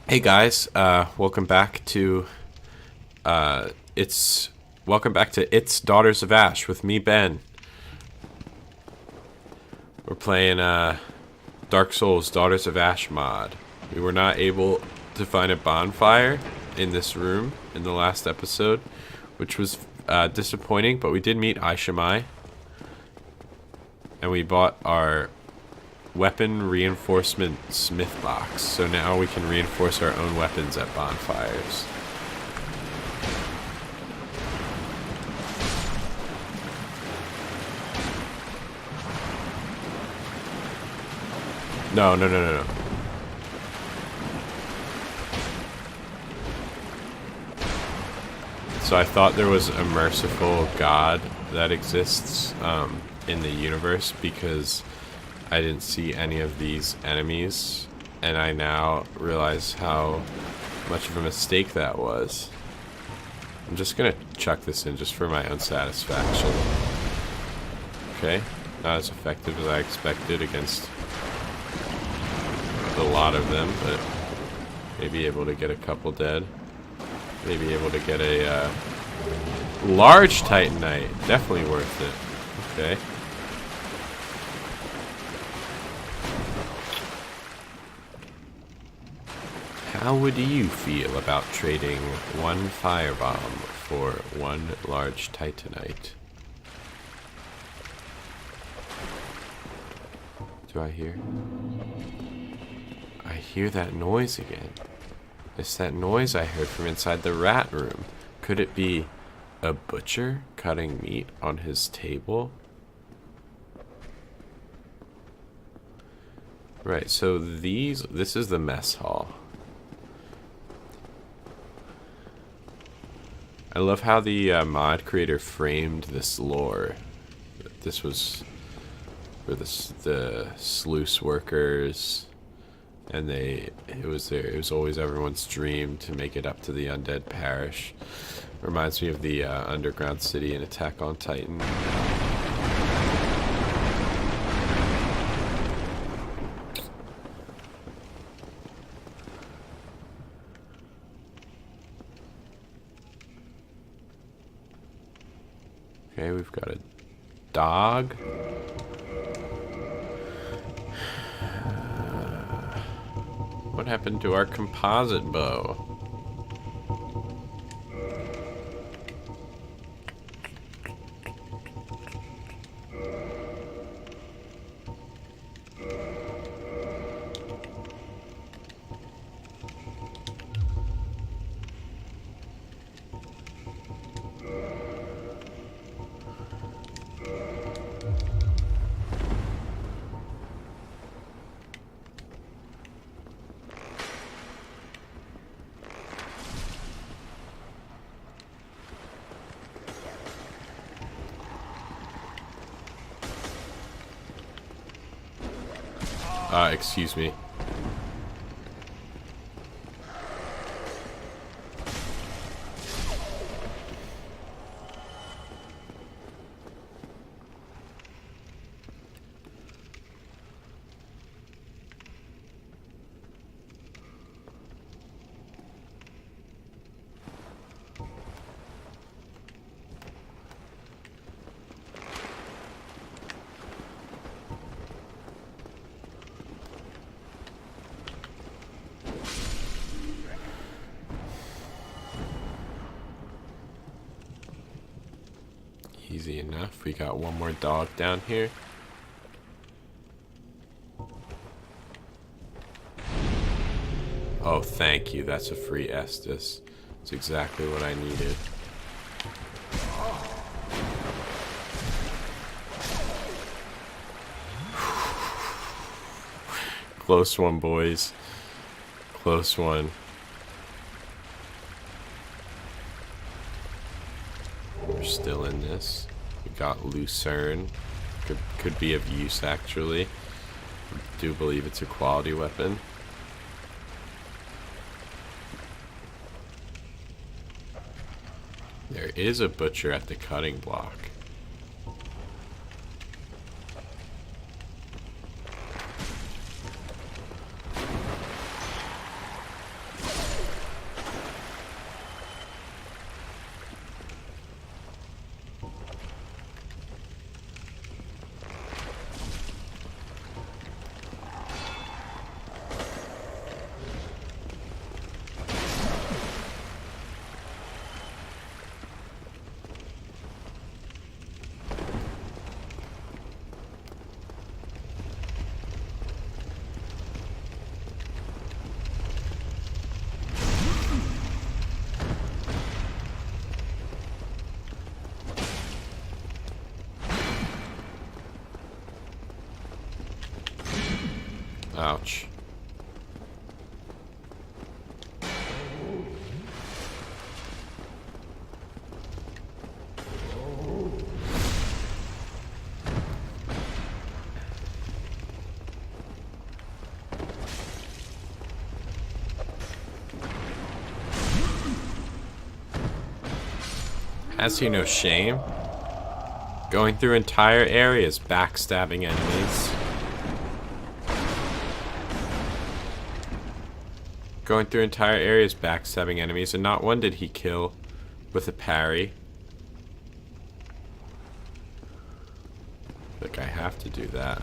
Hey guys, welcome back to it's welcome back to It's Daughters of Ash with me, Ben. We're playing Dark Souls Daughters of Ash mod. We were not able to find a bonfire in this room in the last episode, which was disappointing, but we did meet Aishamai, and we bought our weapon reinforcement smith box, so now we can reinforce our own weapons at bonfires. No. So I thought there was a merciful God that exists in the universe because I didn't see any of these enemies, and I now realize how much of a mistake that was. I'm just gonna chuck this in just for my own satisfaction. Okay, not as effective as I expected against a lot of them, but maybe able to get a couple dead. Maybe able to get a large Titanite. Definitely worth it. Okay. How would you feel about trading one firebomb for one large Titanite? Do I hear? I hear that noise again. It's that noise I heard from inside the rat room. Could it be a butcher cutting meat on his table? Right, so this is the mess hall. I love how the mod creator framed this lore. This was for the sluice workers, and it was always everyone's dream to make it up to the undead parish. Reminds me of the underground city in Attack on Titan. Okay, we've got a dog. What happened to our composite bow? Excuse me. Easy enough. We got one more dog down here. Oh, thank you. That's a free Estus. It's exactly what I needed. Close one, boys. Close one. We're still in this. We got Lucerne. Could be of use, actually. I do believe it's a quality weapon. There is a butcher at the cutting block. Has he no shame? Going through entire areas, backstabbing enemies. Going through entire areas, backstabbing enemies, and not one did he kill with a parry. Like, I have to do that.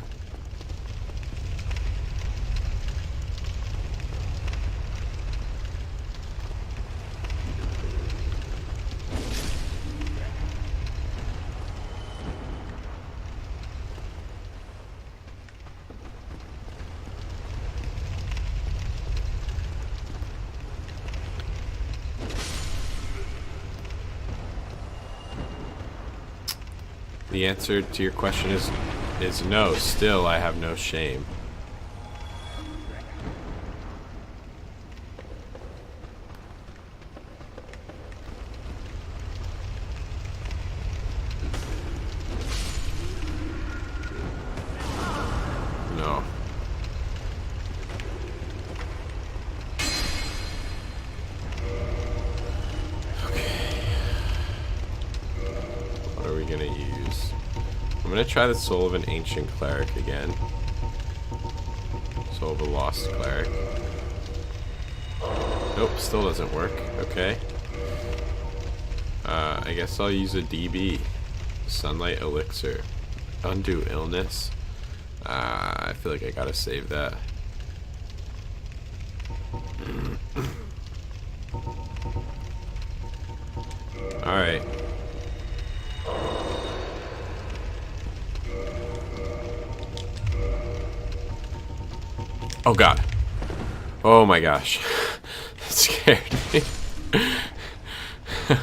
The answer to your question is no. Still, I have no shame. No. Okay. What are we gonna use? I'm gonna try the Soul of an Ancient Cleric again. Soul of a Lost Cleric. Nope, still doesn't work. Okay. I guess I'll use a DB. Sunlight Elixir. Undo Illness. I feel like I gotta save that. Alright. Oh god. Oh my gosh. That scared me. Okay.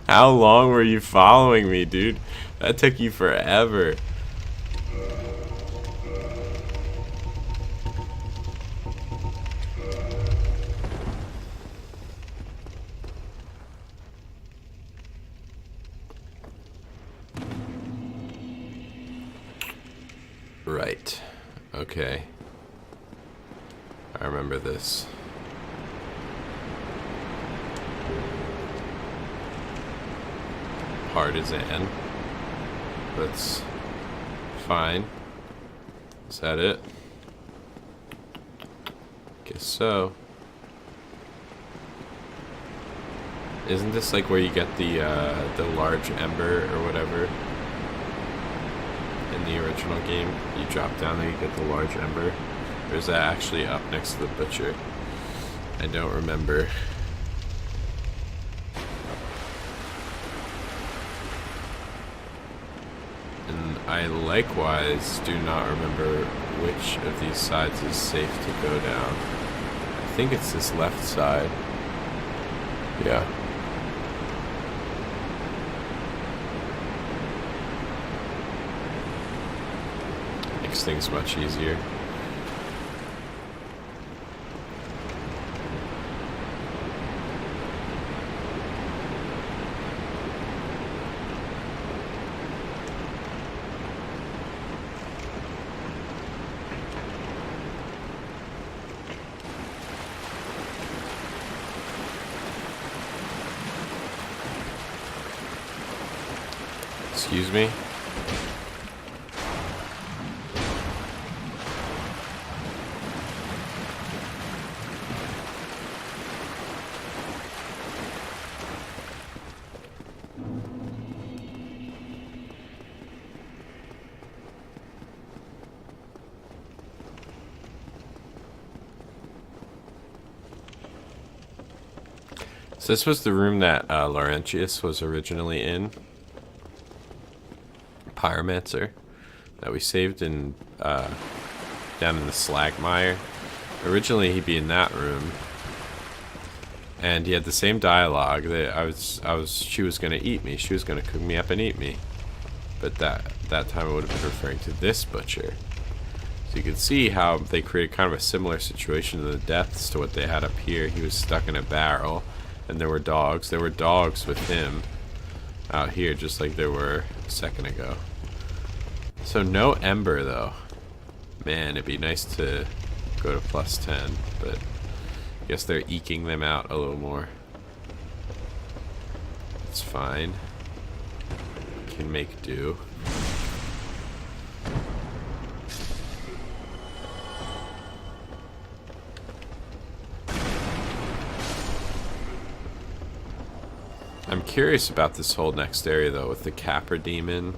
How long were you following me, dude? That took you forever. Right. Okay. I remember this. Partisan. That's fine. Is that it? Guess so. Isn't this like where you get the large ember or whatever? In the original game, you drop down there, you get the large ember. Or is that actually up next to the butcher? I don't remember. And I likewise do not remember which of these sides is safe to go down. I think it's this left side. Yeah. Makes things much easier. Excuse me? So this was the room that Laurentius was originally in. Pyromancer. That we saved in down in the Slagmire. Originally he'd be in that room. And he had the same dialogue that she was gonna eat me. She was gonna cook me up and eat me. But that time it would have been referring to this butcher. So you can see how they created kind of a similar situation to the deaths to what they had up here. He was stuck in a barrel. And there were dogs. There were dogs with him out here, just like there were a second ago. So no ember, though. Man, it'd be nice to go to plus 10, but I guess they're eking them out a little more. It's fine. Can make do. I'm curious about this whole next area though, with the Capra Demon,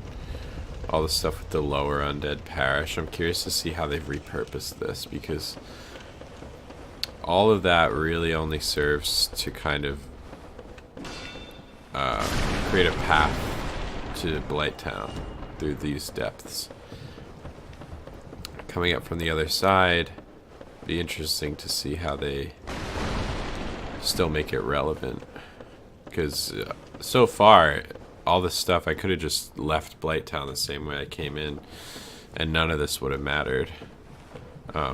all the stuff with the lower undead parish. I'm curious to see how they've repurposed this, because all of that really only serves to kind of create a path to Blighttown through these depths. Coming up from the other side, be interesting to see how they still make it relevant. Because so far, all this stuff, I could have just left Blighttown the same way I came in, and none of this would have mattered. I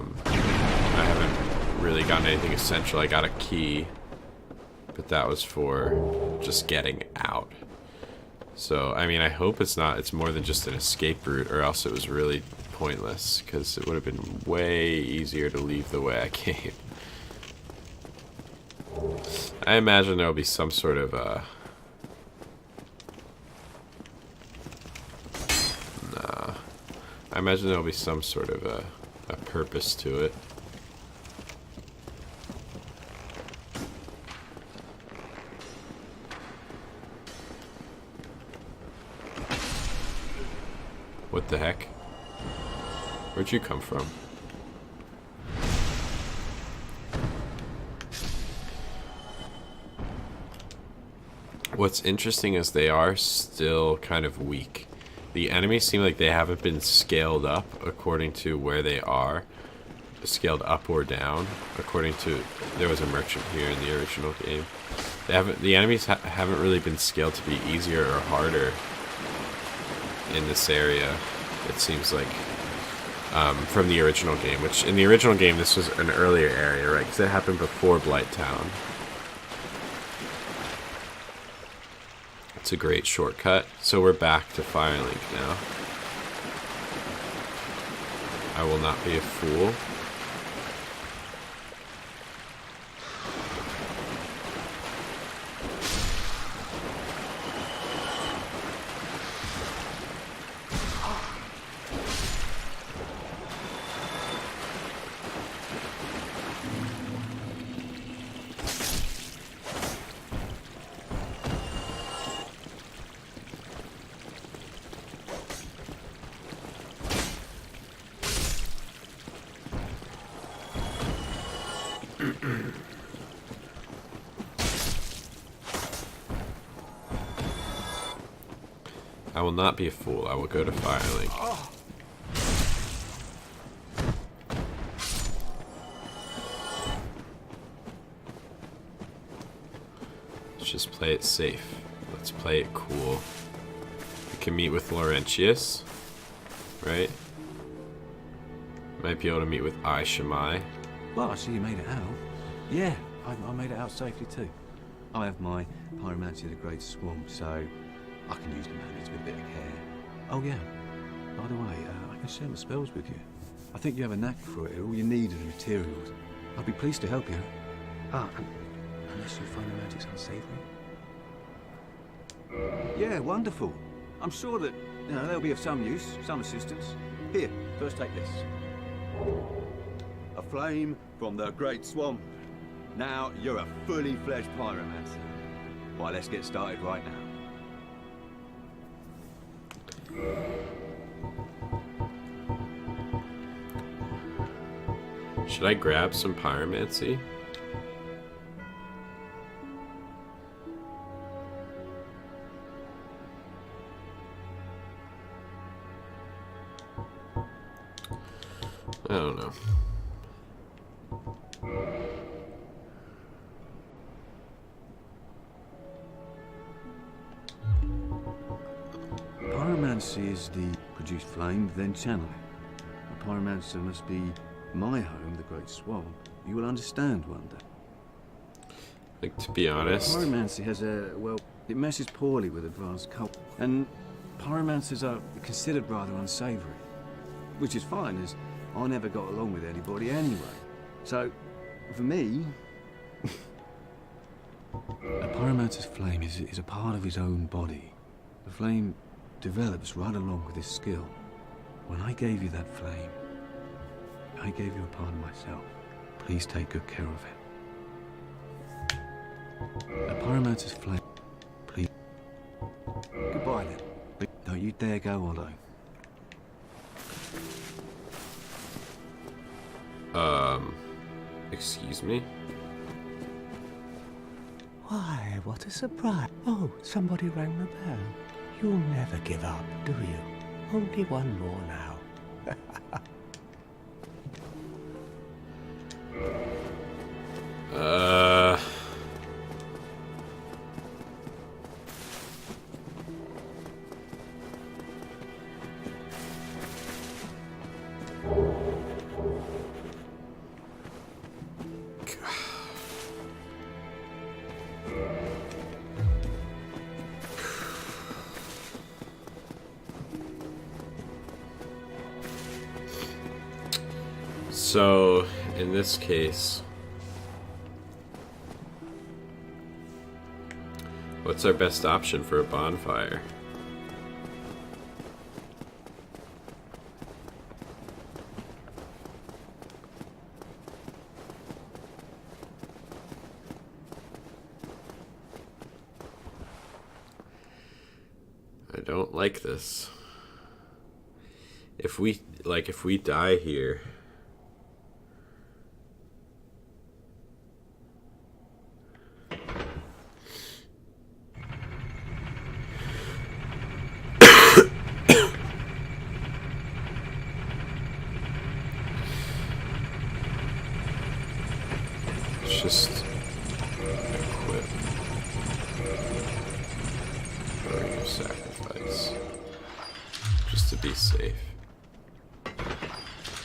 haven't really gotten anything essential. I got a key, but that was for just getting out. So, I mean, I hope it's more than just an escape route, or else it was really pointless, because it would have been way easier to leave the way I came. I imagine there'll be some sort of I imagine there'll be some sort of a purpose to it. What the heck? Where'd you come from? What's interesting is they are still kind of weak. The enemies seem like they haven't been scaled up according to where they are. Scaled up or down according to... There was a merchant here in the original game. The enemies haven't really been scaled to be easier or harder in this area, it seems like, from the original game. Which, in the original game, this was an earlier area, right? Because it happened before Blighttown. It's a great shortcut. So we're back to Firelink now. I will not be a fool. I will not be a fool. I will go to Firelink. Let's just play it safe. Let's play it cool. We can meet with Laurentius, right? Might be able to meet with Aishimai. Well, I see you made it out. Yeah, I made it out safely too. I have my Pyromancy of the Great Swamp, so I can use the manage with a bit of care. Oh yeah, by the way, I can share my spells with you. I think you have a knack for it. All you need are the materials. I'd be pleased to help you. Unless you find the magic's unsavory. Yeah, wonderful. I'm sure that they'll be of some use, some assistance. Here, first take this. A flame from the Great Swamp. Now you're a fully fledged pyromancer. Why, let's get started right now. Should I grab some pyromancy? I don't know. Pyromancy is the produce flame, then channel it. A pyromancer must be my home, the Great Swamp. You will understand one day. Like, to be honest, Pyromancy has it meshes poorly with advanced cult. And pyromancers are considered rather unsavory. Which is fine, as I never got along with anybody anyway. So, for me, A pyromancer's flame is a part of his own body. The flame develops right along with his skill. When I gave you that flame, I gave you a part of myself. Please take good care of it. A pyromancer's flame. Please. Goodbye then. Don't you dare go alone. Excuse me? Why, what a surprise. Oh, somebody rang the bell. You'll never give up, do you? Only one more now. So, in this case, what's our best option for a bonfire? I don't like this. If we die here, just equip warrior sacrifice just to be safe.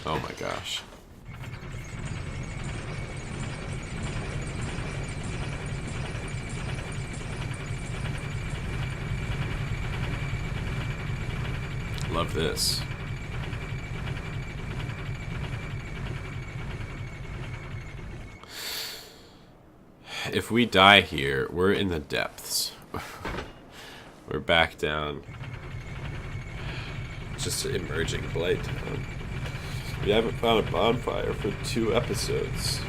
Oh my gosh. Love this. If we die here, we're in the depths. We're back down. Just emerging Blight Town. We haven't found a bonfire for 2 episodes.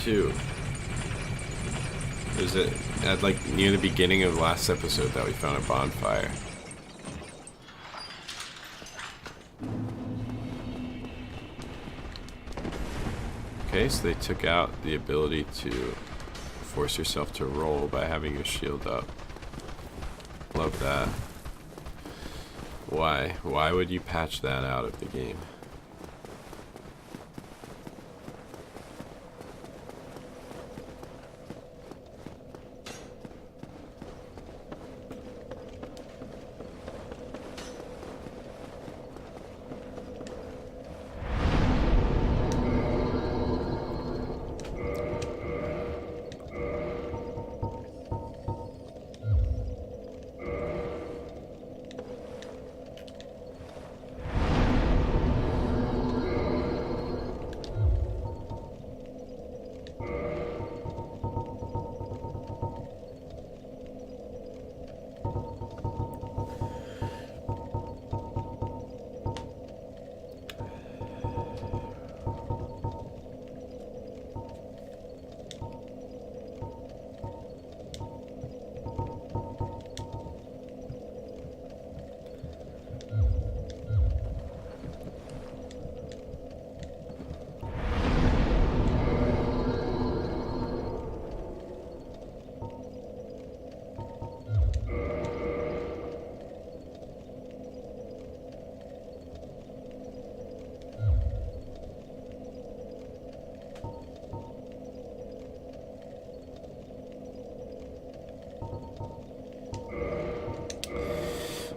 2. Was it at like near the beginning of the last episode that we found a bonfire? Okay, so they took out the ability to force yourself to roll by having your shield up. Love that. Why? Why would you patch that out of the game?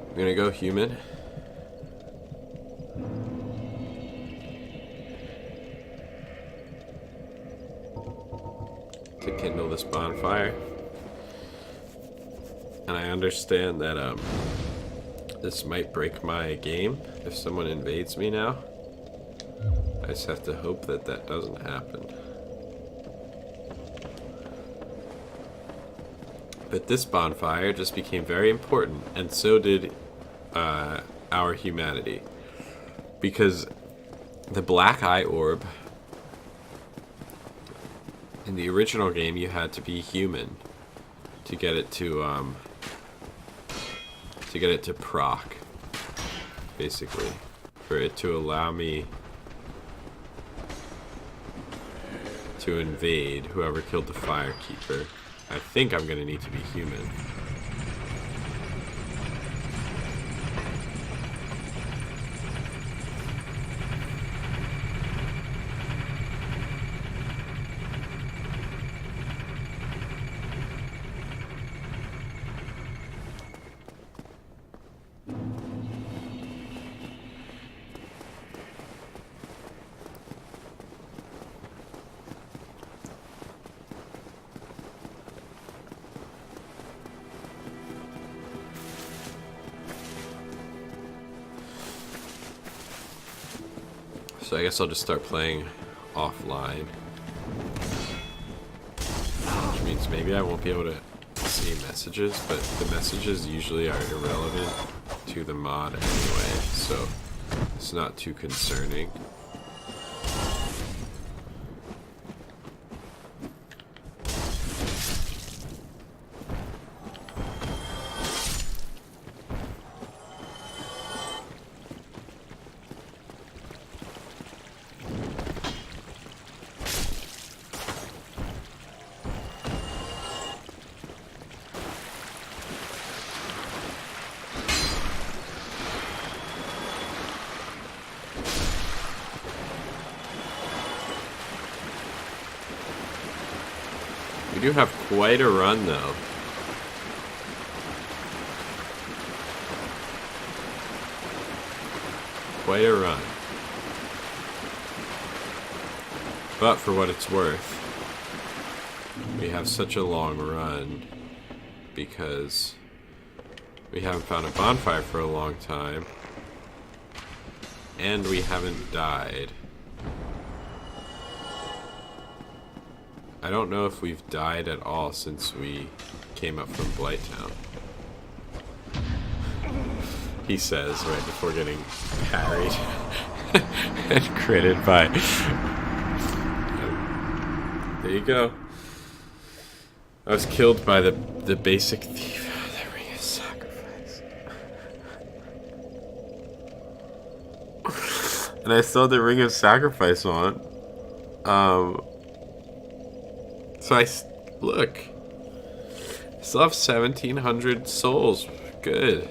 I'm gonna go human. To kindle this bonfire. And I understand that this might break my game if someone invades me now. I just have to hope that that doesn't happen. But this bonfire just became very important, and so did our humanity. Because the Black Eye Orb, in the original game, you had to be human to get it to proc, basically, for it to allow me to invade whoever killed the Firekeeper. I think I'm gonna need to be human. So I guess I'll just start playing offline. Which means maybe I won't be able to see messages, but the messages usually are irrelevant to the mod anyway, so it's not too concerning. We do have quite a run, though. Quite a run. But for what it's worth, we have such a long run because we haven't found a bonfire for a long time, and we haven't died. I don't know if we've died at all since we came up from Blighttown. He says right before getting parried and critted by... There you go. I was killed by the basic thief. The Ring of Sacrifice. And I still had the Ring of Sacrifice on. So look, I still have 1,700 souls. Good.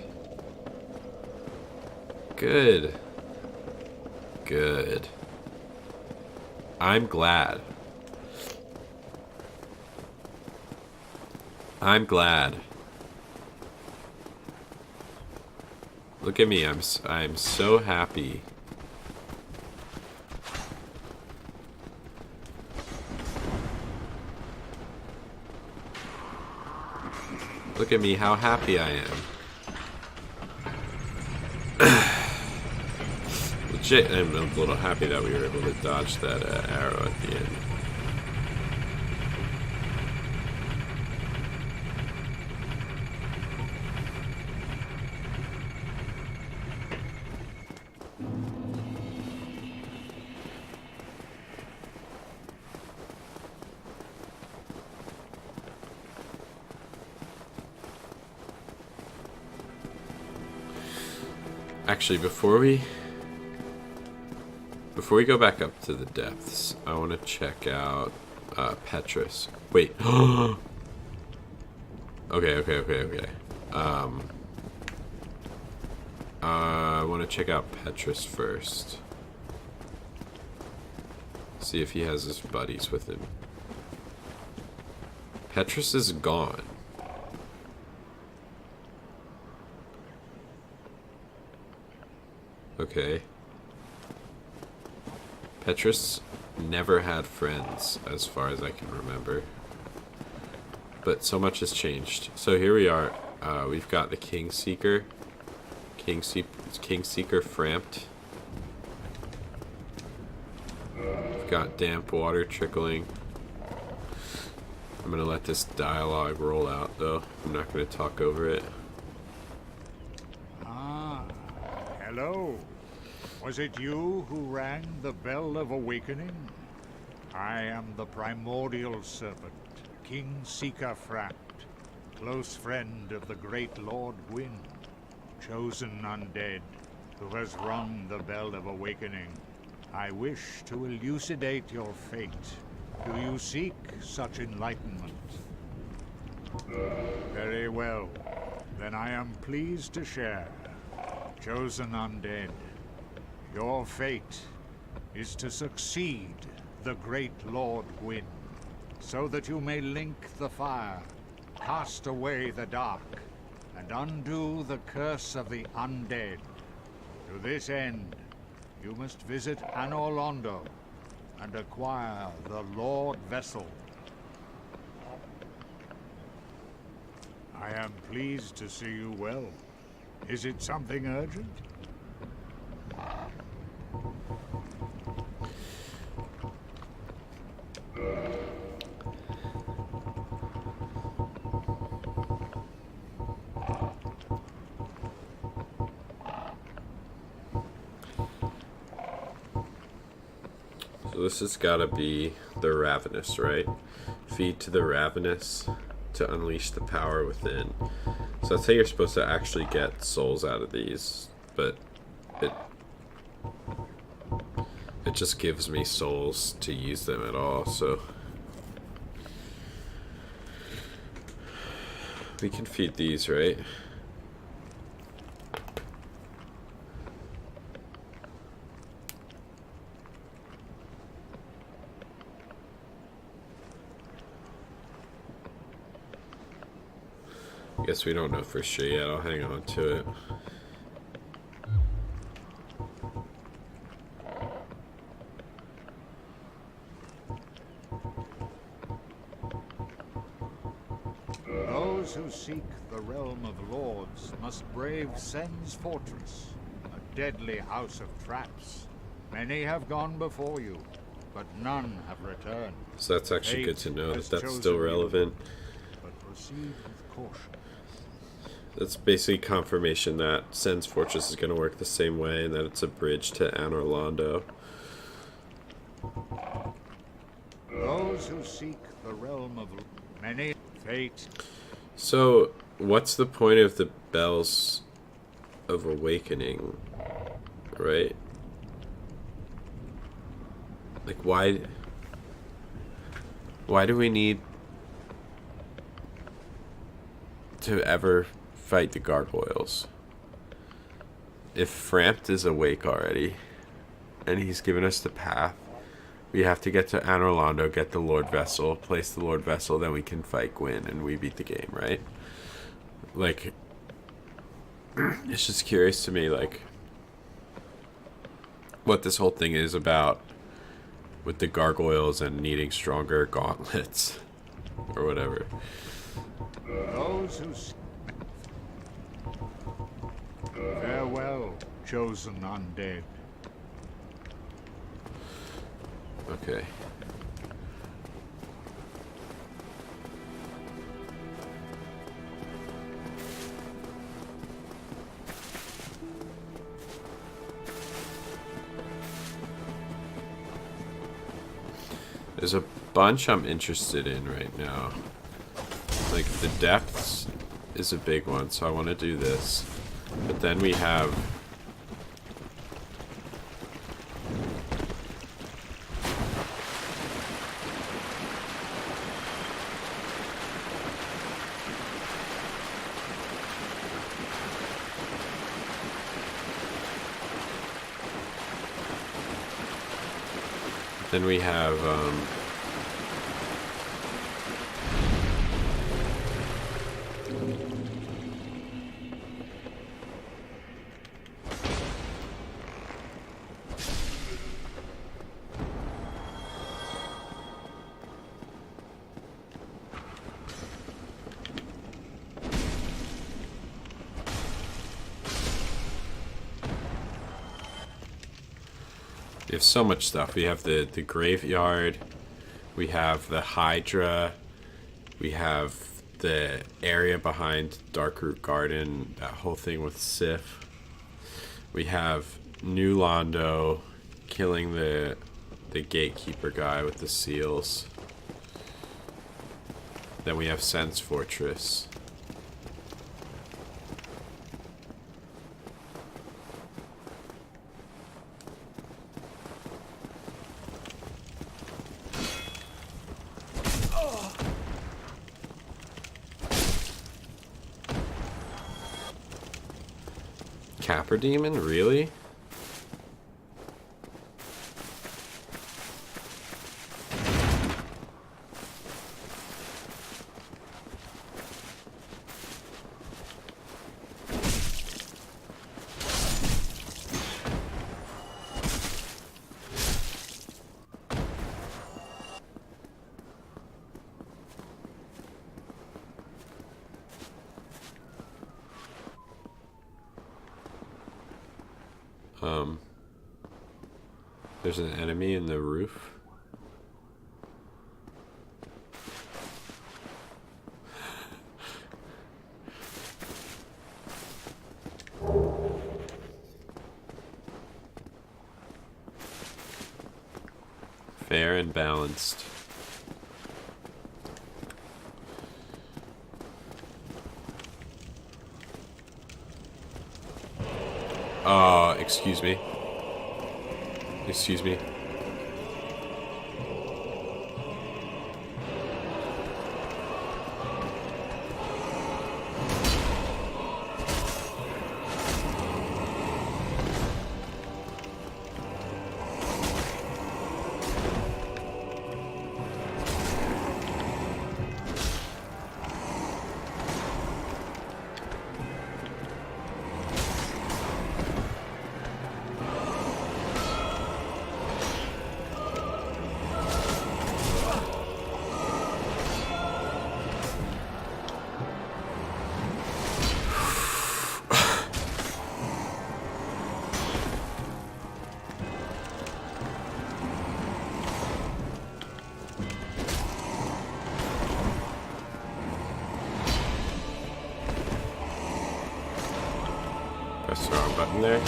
Good. Good. I'm glad. I'm glad. Look at me, I'm so happy. Look at me, how happy I am. Legit, I'm a little happy that we were able to dodge that arrow at the end. Actually, before we go back up to the depths, I want to check out Petrus. Wait. Okay. I want to check out Petrus first. See if he has his buddies with him. Petrus is gone. Okay. Petrus never had friends, as far as I can remember. But so much has changed. So here we are. We've got the Kingseeker. Kingseeker Framped. We've got damp water trickling. I'm gonna let this dialogue roll out, though. I'm not gonna talk over it. Ah, hello. Was it you who rang the Bell of Awakening? I am the primordial serpent, King Seeker Fract, close friend of the great Lord Gwyn, chosen undead, who has rung the Bell of Awakening. I wish to elucidate your fate. Do you seek such enlightenment? Very well. Then I am pleased to share. Chosen undead, your fate is to succeed the great Lord Gwyn, so that you may link the fire, cast away the dark, and undo the curse of the undead. To this end, you must visit Anor Londo and acquire the Lord Vessel. I am pleased to see you well. Is it something urgent? So this has gotta be the Ravenous, right? Feed to the Ravenous to unleash the power within. So that's how you're supposed to actually get souls out of these, but it just gives me souls to use them at all, so we can feed these, right? I guess we don't know for sure yet. I'll hang on to it. Those who seek the realm of lords must brave Sen's fortress, a deadly house of traps. Many have gone before you, but none have returned. So that's actually good to Fate know has that that's chosen still you, relevant. but proceed with caution. That's basically confirmation that Sen's Fortress is going to work the same way and that it's a bridge to Anor Londo. Those who seek the realm of many fate. So, what's the point of the Bells of Awakening, right? Like, why do we need to ever fight the gargoyles? If Frampt is awake already, and he's given us the path, we have to get to Anor Londo, get the Lord Vessel, place the Lord Vessel, then we can fight Gwyn, and we beat the game, right? Like, it's just curious to me, like, what this whole thing is about with the gargoyles and needing stronger gauntlets, or whatever. Those who farewell, chosen undead. Okay. There's a bunch I'm interested in right now. Like, the depths is a big one, so I want to do this. But then we have... Then we have, we have so much stuff. We have the graveyard, we have the Hydra, We have the area behind Darkroot Garden, that whole thing with Sif. We have New Londo killing the gatekeeper guy with the seals. Then we have Sense Fortress. Capper Demon? Really? There's an enemy in the roof. Fair and balanced. Excuse me. Excuse me. Press the wrong button there.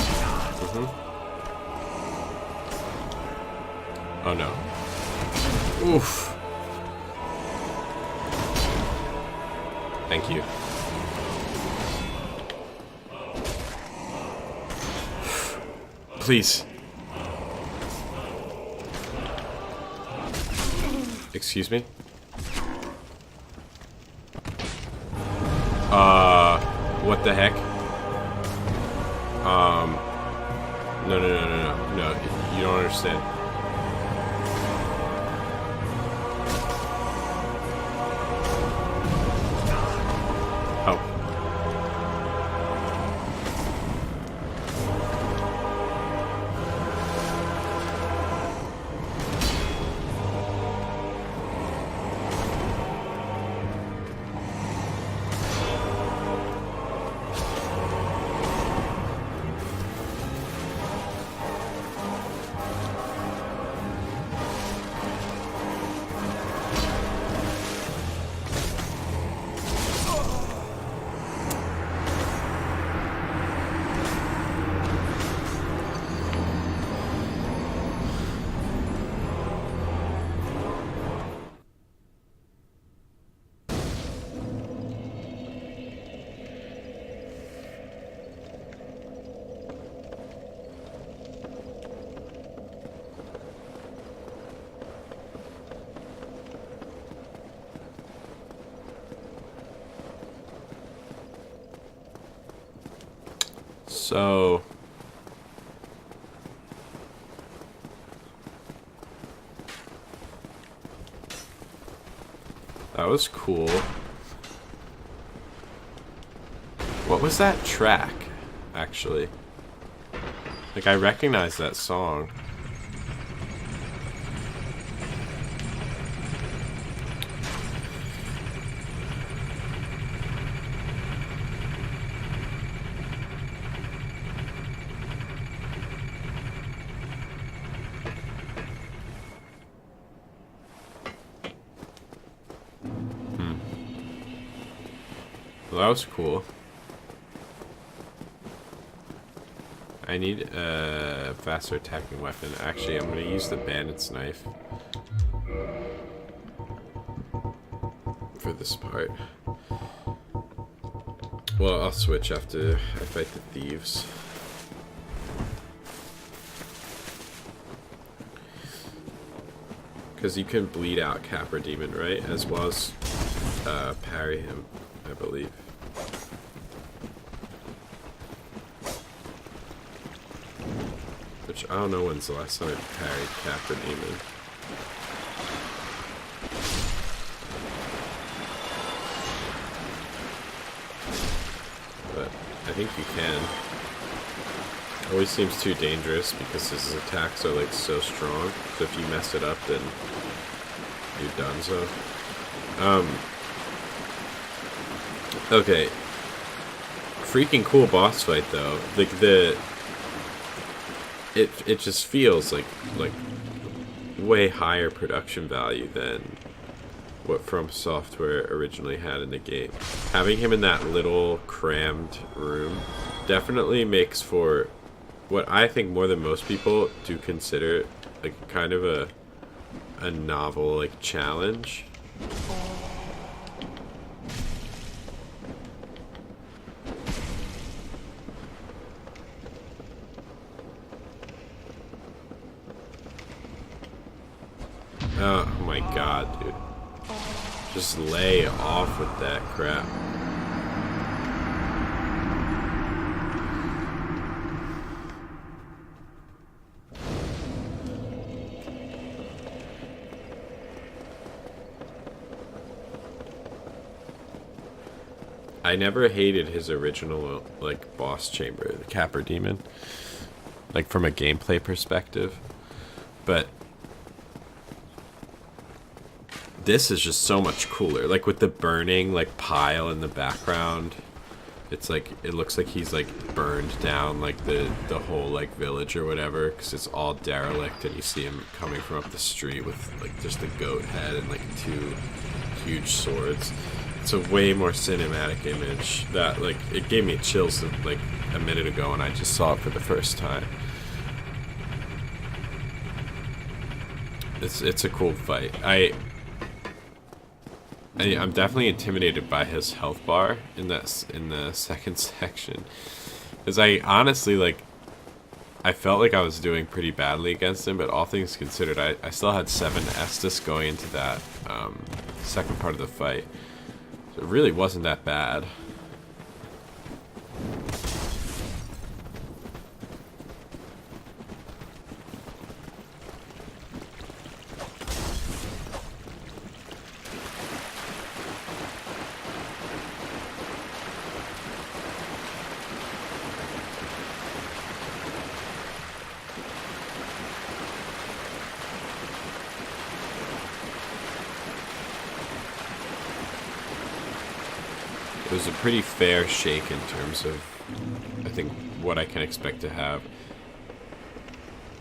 Oh no. Oof. Thank you. Please. Excuse me? What the heck? No, you don't understand. Oh. So that was cool. What was that track, actually? Like, I recognize that song. Well, that was cool. I need a faster attacking weapon. Actually, I'm going to use the bandit's knife for this part. Well, I'll switch after I fight the thieves. Because you can bleed out Capra Demon, right? As well as parry him, I believe. Which I don't know when's the last time I parried Capra Demon. But I think you can. Always seems too dangerous because his attacks are like so strong. So if you mess it up, then you're done. So, okay. Freaking cool boss fight though. Like it just feels like way higher production value than what From Software originally had in the game. Having him in that little crammed room definitely makes for what I think more than most people do consider like kind of a novel like challenge. Oh my god, dude. Just lay off with that crap. I never hated his original, like, boss chamber, the Capra Demon. Like, from a gameplay perspective. But this is just so much cooler. Like, with the burning, like, pile in the background. It's like, it looks like he's, like, burned down, like, the whole, like, village or whatever. Because it's all derelict, and you see him coming from up the street with, like, just a goat head and, like, 2 huge swords. It's a way more cinematic image that, like, it gave me chills, like, a minute ago when I just saw it for the first time. It's a cool fight. I'm definitely intimidated by his health bar in the second section, because I honestly, like, I felt like I was doing pretty badly against him, but all things considered, I still had 7 Estus going into that second part of the fight. So it really wasn't that bad. It was a pretty fair shake in terms of, I think, what I can expect to have.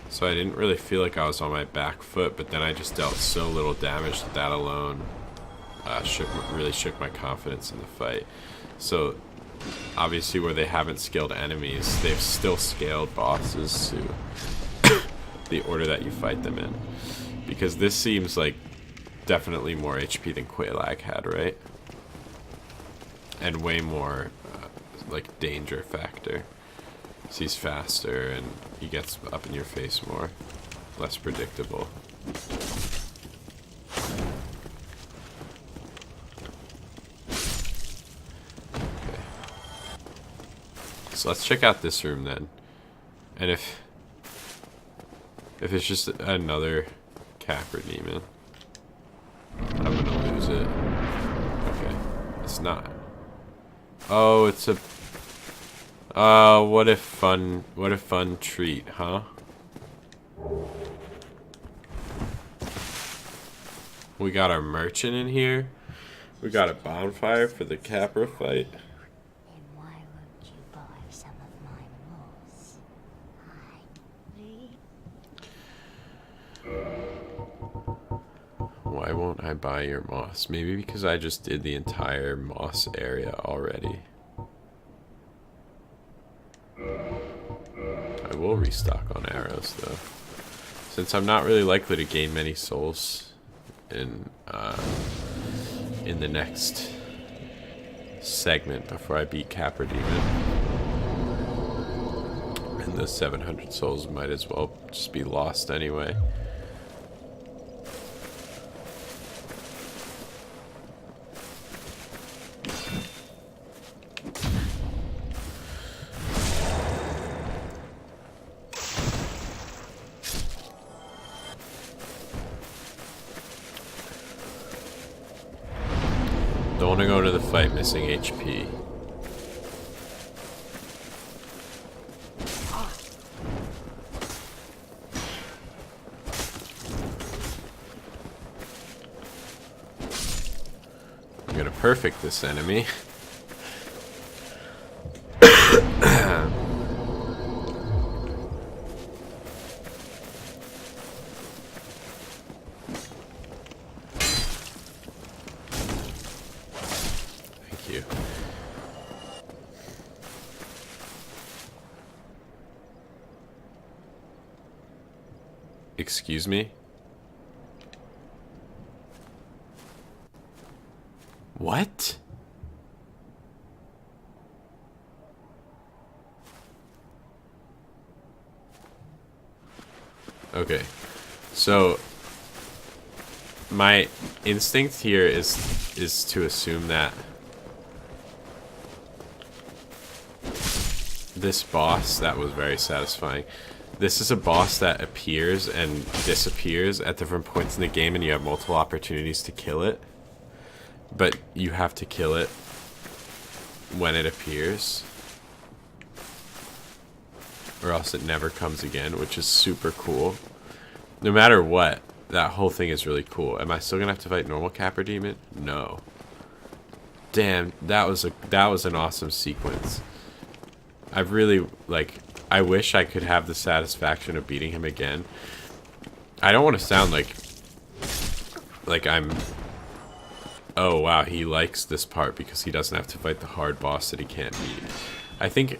So I didn't really feel like I was on my back foot, but then I just dealt so little damage that that alone really shook my confidence in the fight. So obviously where they haven't scaled enemies, they've still scaled bosses to the order that you fight them in. Because this seems like definitely more HP than Quelaag had, right? And way more, like, danger factor. So he's faster, and he gets up in your face more. Less predictable. Okay. So let's check out this room, then. And if it's just another Capra Demon, I'm gonna lose it. Okay. It's not. Oh, it's a... what a fun treat, huh? We got our merchant in here. We got a bonfire for the Capra fight. Then why won't you buy some of my moss? I Why won't I buy your moss? Maybe because I just did the entire moss area already. I will restock on arrows though, since I'm not really likely to gain many souls in the next segment before I beat Capra Demon. And the 700 souls might as well just be lost anyway. Don't want to go to the fight missing HP. I'm gonna perfect this enemy. Thank you. Excuse me? What? Okay. So my instinct here is to assume that this boss, that was very satisfying. This is a boss that appears and disappears at different points in the game, and you have multiple opportunities to kill it. But you have to kill it when it appears, or else it never comes again, which is super cool. No matter what, that whole thing is really cool. Am I still gonna have to fight normal Capra Demon? No. Damn, that was an awesome sequence. I've really, like, I wish I could have the satisfaction of beating him again. I don't want to sound like I'm, oh wow, he likes this part because he doesn't have to fight the hard boss that he can't beat. I think,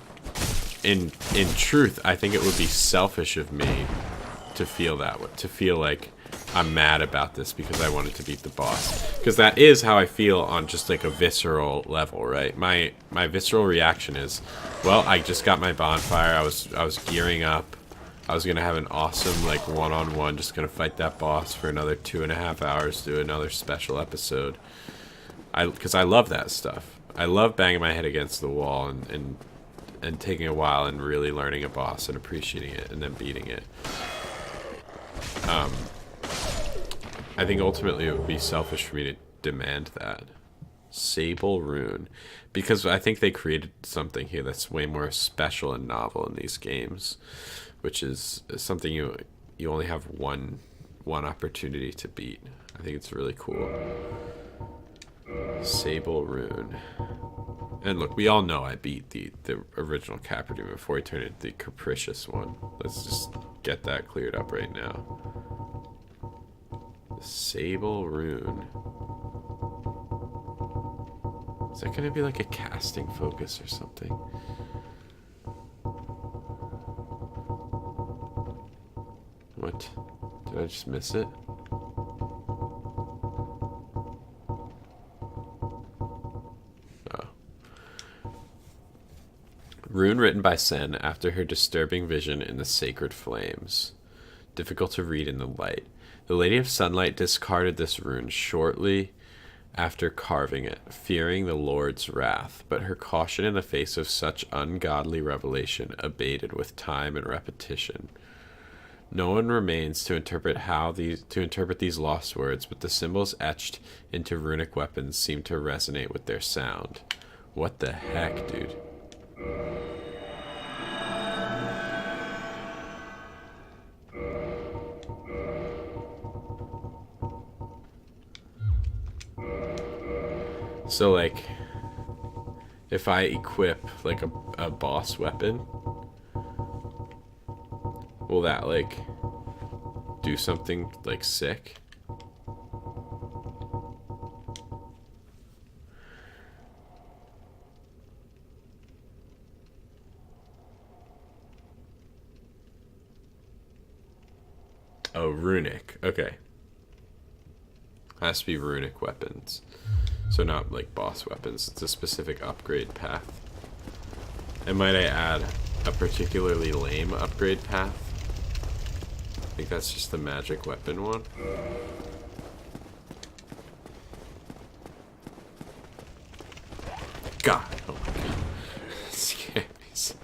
in truth, I think it would be selfish of me to feel that way, to feel like I'm mad about this because I wanted to beat the boss. Because that is how I feel on just like a visceral level, right? My visceral reaction is, well, I just got my bonfire. I was gearing up. I was gonna have an awesome like one-on-one, just gonna fight that boss for another 2.5 hours, do another special episode. Because I love that stuff. I love banging my head against the wall and taking a while and really learning a boss and appreciating it and then beating it. I think ultimately it would be selfish for me to demand that. Sable Rune. Because I think they created something here that's way more special and novel in these games, which is something you only have one opportunity to beat. I think it's really cool. Sable Rune. And look, we all know I beat the original Capra Demon before he turned into the capricious one. Let's just get that cleared up right now. Sable Rune. Is that gonna be like a casting focus or something? What? Did I just miss it? Oh. Rune written by Sen after her disturbing vision in the sacred flames. Difficult to read in the light. The Lady of Sunlight discarded this rune shortly after carving it, fearing the Lord's wrath, but her caution in the face of such ungodly revelation abated with time and repetition. No one remains to interpret these lost words, but the symbols etched into runic weapons seem to resonate with their sound. What the heck, dude? So, like, if I equip, like, a boss weapon, will that, like, do something, like, sick? Oh, runic. Okay. Has to be runic weapons. So not like boss weapons. It's a specific upgrade path. And might I add a particularly lame upgrade path? I think that's just the magic weapon one. God. Oh my god. That scared me so.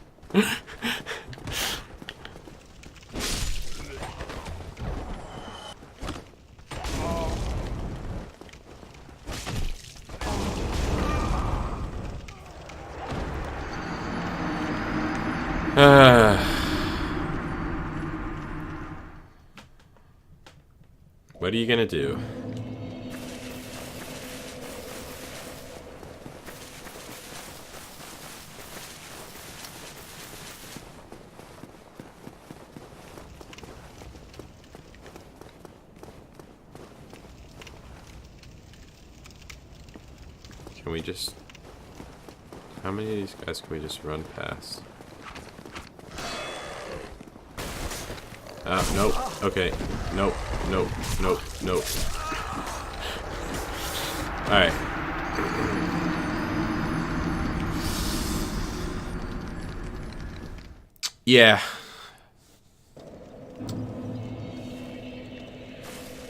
What are you gonna do? Can we just... How many of these guys can we just run past? Nope. Okay. Nope. Nope. Nope. Nope. Alright. Yeah.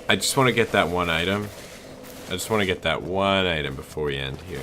I just want to get that one item. I just want to get that one item before we end here.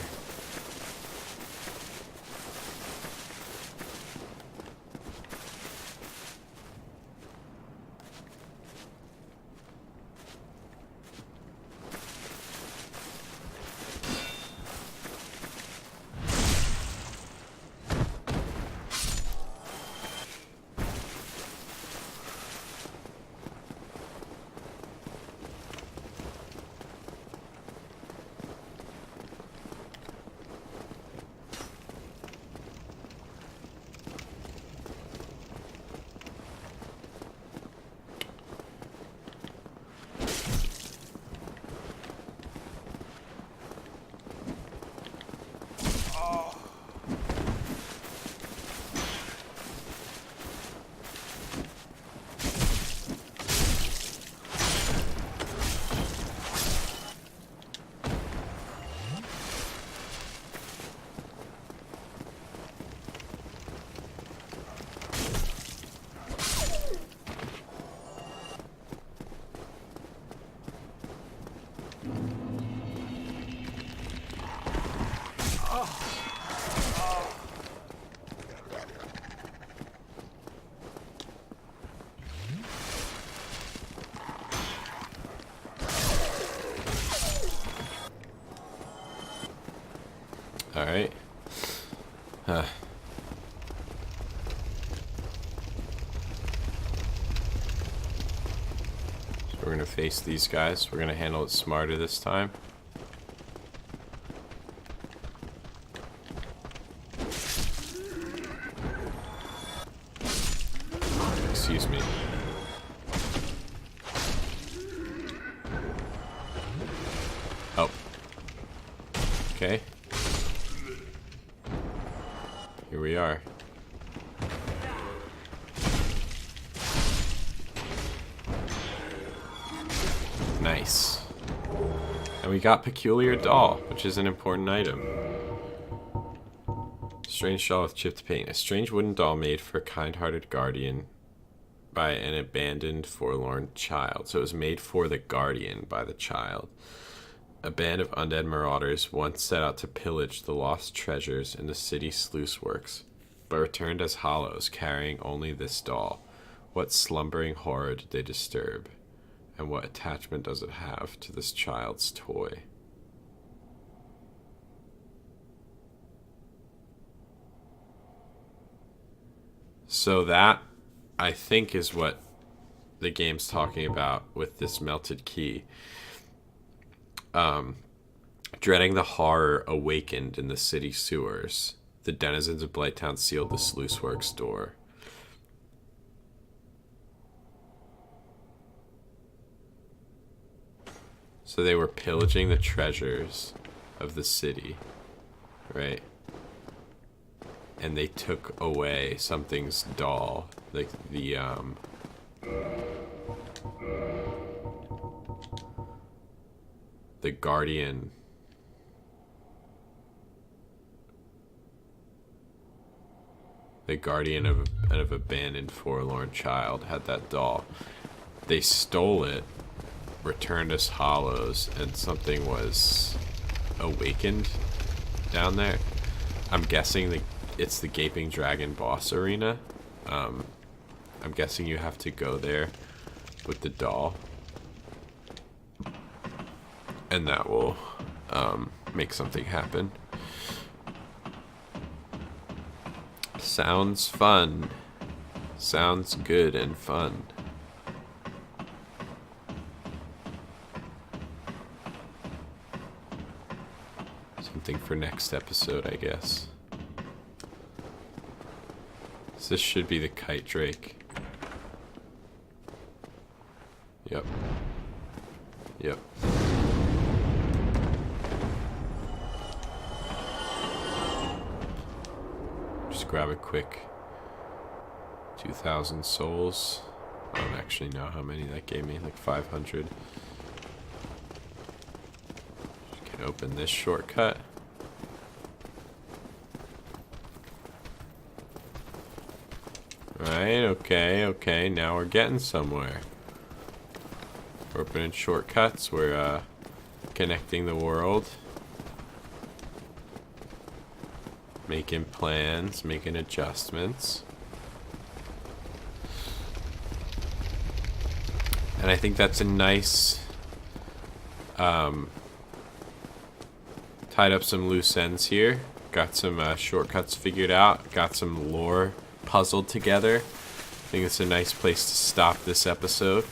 Alright. So we're gonna face these guys. We're gonna handle it smarter this time. Excuse me. Oh. Okay. Here we are. Nice. And we got Peculiar Doll, which is an important item. Strange doll with chipped paint. A strange wooden doll made for a kind-hearted guardian by an abandoned, forlorn child. So it was made for the guardian by the child. A band of undead marauders once set out to pillage the lost treasures in the city sluice works, but returned as hollows, carrying only this doll. What slumbering horror did they disturb? And what attachment does it have to this child's toy? So that, I think, is what the game's talking about with this melted key. Dreading the horror awakened in the city sewers, the denizens of Blighttown sealed the sluice works door. So they were pillaging the treasures of the city, right? And they took away something's doll, like the The guardian. The guardian of an abandoned forlorn child had that doll. They stole it, returned us hollows, and something was awakened down there. I'm guessing it's the Gaping Dragon boss arena. I'm guessing you have to go there with the doll. And that will make something happen. Sounds fun. Sounds good and fun. Something for next episode, I guess. So this should be the Kite Drake. Yep. Yep. Just grab a quick 2,000 souls. I don't actually know how many that gave me, like 500. Can open this shortcut. Right, okay, now we're getting somewhere. We're opening shortcuts, we're connecting the world. Making plans, making adjustments. And I think that's a nice, tied up some loose ends here. Got some shortcuts figured out. Got some lore puzzled together. I think it's a nice place to stop this episode.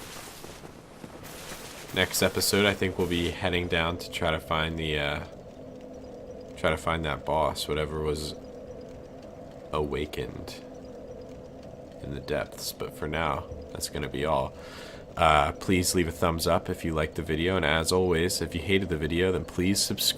Next episode, I think we'll be heading down to try to find the, that boss, whatever was awakened in the depths. But for now, that's gonna be all. Please leave a thumbs up if you liked the video, and as always, if you hated the video, then please subscribe.